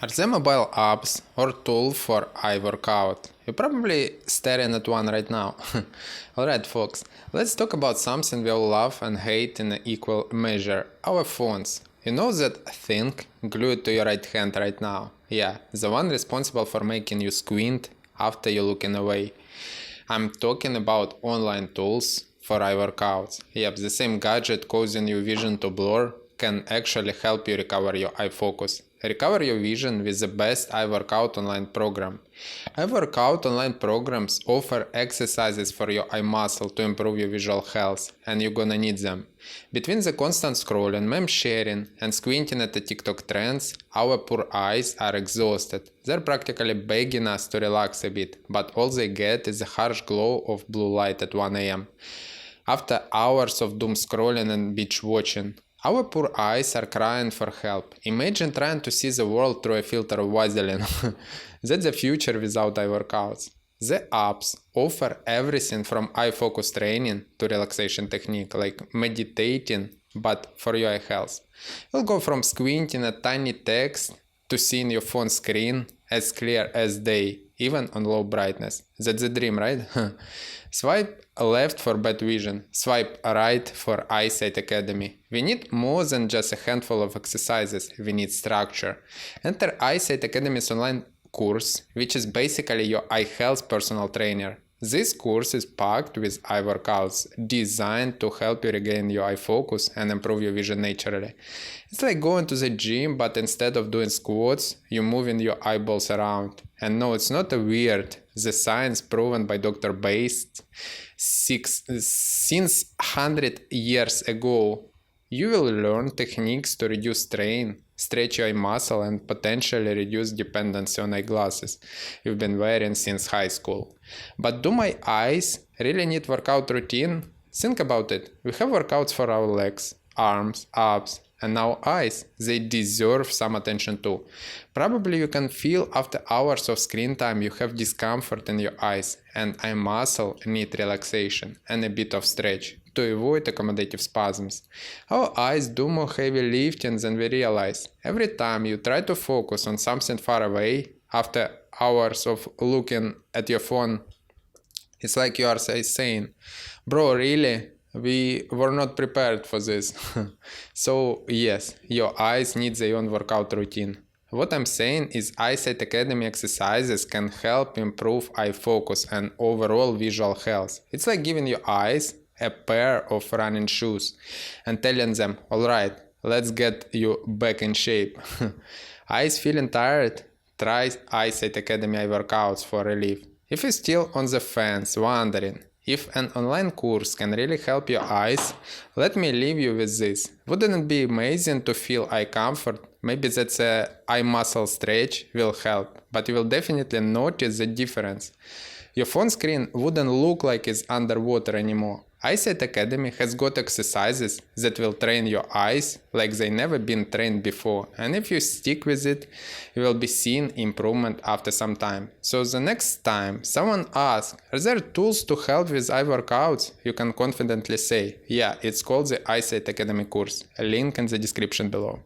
Are they mobile apps or tool for eye workout? You're probably staring at one right now. Alright folks, let's talk about something we all love and hate in equal measure, our phones. You know that thing glued to your right hand right now? Yeah, the one responsible for making you squint after you're looking away. I'm talking about online tools for eye workouts. Yep, the same gadget causing your vision to blur can actually help you recover your eye focus. Recover your vision with the best eye workout online program. Eye workout online programs offer exercises for your eye muscle to improve your visual health, and you're gonna need them. Between the constant scrolling, meme sharing, and squinting at the TikTok trends, our poor eyes are exhausted. They're practically begging us to relax a bit, but all they get is the harsh glow of blue light at 1 a.m. After hours of doom scrolling and binge watching. Our poor eyes are crying for help. Imagine trying to see the world through a filter of Vaseline. That's the future without eye workouts. The apps offer everything from eye focus training to relaxation technique, like meditating, but for your eye health. You'll go from squinting at tiny text to seeing your phone screen as clear as day, even on low brightness. That's the dream, right? Swipe left for bad vision, swipe right for Eyesight Academy. We need more than just a handful of exercises, we need structure. Enter Eyesight Academy's online course, which is basically your eye health personal trainer. This course is packed with eye workouts designed to help you regain your eye focus and improve your vision naturally. It's like going to the gym, but instead of doing squats, you're moving your eyeballs around. And no, it's not a weird. The science proven by Dr. Based since 100 years ago. You will learn techniques to reduce strain, stretch your eye muscle, and potentially reduce dependency on eyeglasses you've been wearing since high school. But do my eyes really need workout routine? Think about it. We have workouts for our legs, arms, abs, and now eyes. They deserve some attention too. Probably you can feel after hours of screen time you have discomfort in your eyes, and eye muscle need relaxation and a bit of stretch to avoid accommodative spasms. Our eyes do more heavy lifting than we realize. Every time you try to focus on something far away, after hours of looking at your phone, it's like you are saying, bro, really? We were not prepared for this. So yes, your eyes need their own workout routine. What I'm saying is Eyesight Academy exercises can help improve eye focus and overall visual health. It's like giving your eyes a pair of running shoes and telling them, alright, let's get you back in shape. Eyes feeling tired? Try Eyesight Academy eye workouts for relief. If you're still on the fence, wondering if an online course can really help your eyes, let me leave you with this. Wouldn't it be amazing to feel eye comfort? Maybe that's a eye muscle stretch will help, but you will definitely notice the difference. Your phone screen wouldn't look like it's underwater anymore. Eyesight Academy has got exercises that will train your eyes like they never been trained before, and if you stick with it, you will be seeing improvement after some time. So the next time someone asks, are there tools to help with eye workouts? You can confidently say, yeah, it's called the Eyesight Academy course. A link in the description below.